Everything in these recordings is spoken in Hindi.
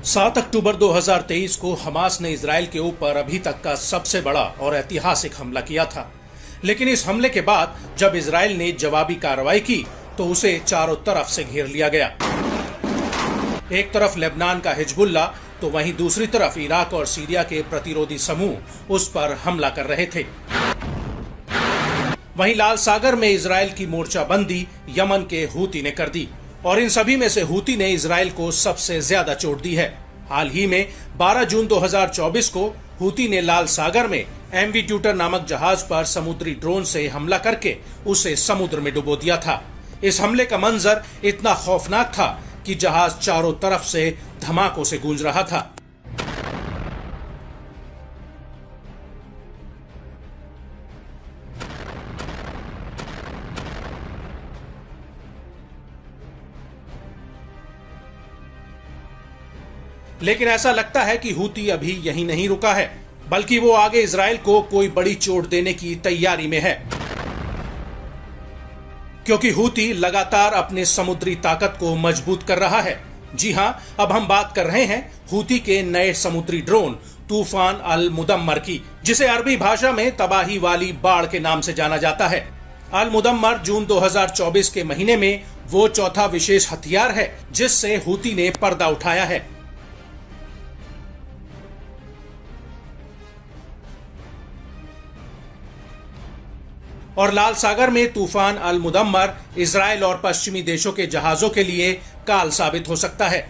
7 अक्टूबर 2023 को हमास ने इजराइल के ऊपर अभी तक का सबसे बड़ा और ऐतिहासिक हमला किया था। लेकिन इस हमले के बाद जब इजराइल ने जवाबी कार्रवाई की तो उसे चारों तरफ से घेर लिया गया। एक तरफ लेबनान का हिजबुल्लाह तो वहीं दूसरी तरफ इराक और सीरिया के प्रतिरोधी समूह उस पर हमला कर रहे थे। वहीं लाल सागर में इजराइल की मोर्चाबंदी यमन के हूती ने कर दी और इन सभी में से हूती ने इजराइल को सबसे ज्यादा चोट दी है। हाल ही में 12 जून 2024 को हूती ने लाल सागर में एमवी ट्यूटर नामक जहाज पर समुद्री ड्रोन से हमला करके उसे समुद्र में डुबो दिया था। इस हमले का मंजर इतना खौफनाक था कि जहाज चारों तरफ से धमाकों से गूंज रहा था। लेकिन ऐसा लगता है कि हूती अभी यहीं नहीं रुका है, बल्कि वो आगे इजराइल को कोई बड़ी चोट देने की तैयारी में है, क्योंकि हूती लगातार अपने समुद्री ताकत को मजबूत कर रहा है। जी हां, अब हम बात कर रहे हैं हूती के नए समुद्री ड्रोन तूफान अल मुदम्मर की, जिसे अरबी भाषा में तबाही वाली बाढ़ के नाम से जाना जाता है। अल मुदम्मर जून 2024 के महीने में वो चौथा विशेष हथियार है जिससे हूती ने पर्दा उठाया है। और लाल सागर में तूफान अल मुदम्मर इजराइल और पश्चिमी देशों के जहाजों के लिए काल साबित हो सकता है।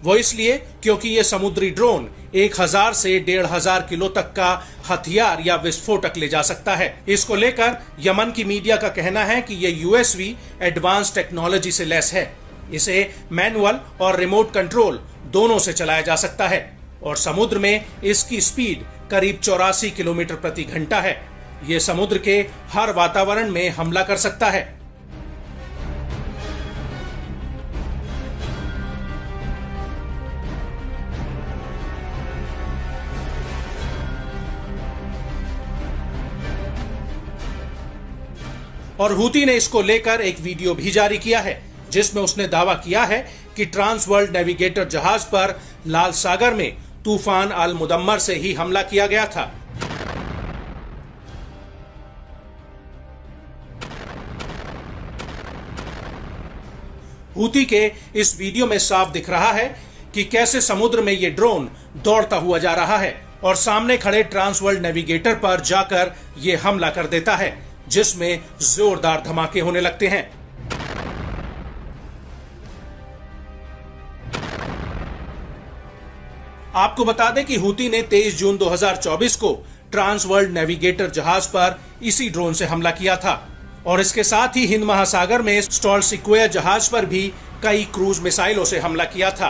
वो इसलिए क्योंकि ये समुद्री ड्रोन 1000 से 1500 किलो तक का हथियार या विस्फोटक ले जा सकता है। इसको लेकर यमन की मीडिया का कहना है कि ये यूएसवी एडवांस टेक्नोलॉजी से लैस है। इसे मैनुअल और रिमोट कंट्रोल दोनों से चलाया जा सकता है और समुद्र में इसकी स्पीड करीब 84 किलोमीटर प्रति घंटा है। ये समुद्र के हर वातावरण में हमला कर सकता है। और हूती ने इसको लेकर एक वीडियो भी जारी किया है जिसमें उसने दावा किया है कि ट्रांस वर्ल्ड नेविगेटर जहाज पर लाल सागर में तूफान अल मुदम्मर से ही हमला किया गया था। हूती के इस वीडियो में साफ दिख रहा है कि कैसे समुद्र में ये ड्रोन दौड़ता हुआ जा रहा है और सामने खड़े ट्रांस वर्ल्ड नेविगेटर पर जाकर ये हमला कर देता है, जिसमें जोरदार धमाके होने लगते हैं। आपको बता दें कि हूती ने 23 जून 2024 को ट्रांस वर्ल्ड नेविगेटर जहाज पर इसी ड्रोन से हमला किया था और इसके साथ ही हिंद महासागर में स्टॉल सिक्वेयर जहाज पर भी कई क्रूज मिसाइलों से हमला किया था।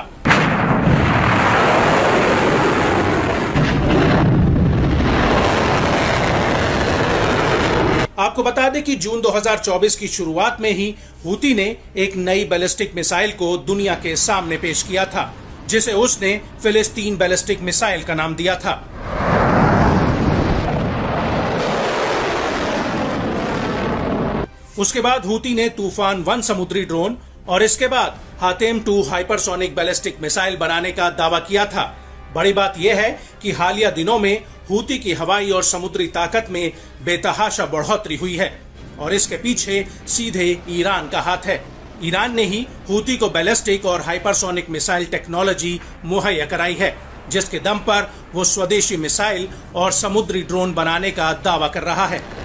आपको बता दें कि जून 2024 की शुरुआत में ही हूती ने एक नई बैलिस्टिक मिसाइल को दुनिया के सामने पेश किया था, जिसे उसने फिलिस्तीन बैलिस्टिक मिसाइल का नाम दिया था। उसके बाद हूती ने तूफान 1 समुद्री ड्रोन और इसके बाद हातेम 2 हाइपरसोनिक बैलिस्टिक मिसाइल बनाने का दावा किया था। बड़ी बात यह है कि हालिया दिनों में हूती की हवाई और समुद्री ताकत में बेतहाशा बढ़ोतरी हुई है और इसके पीछे सीधे ईरान का हाथ है। ईरान ने ही हूती को बैलिस्टिक और हाइपरसोनिक मिसाइल टेक्नोलॉजी मुहैया कराई है, जिसके दम पर वो स्वदेशी मिसाइल और समुद्री ड्रोन बनाने का दावा कर रहा है।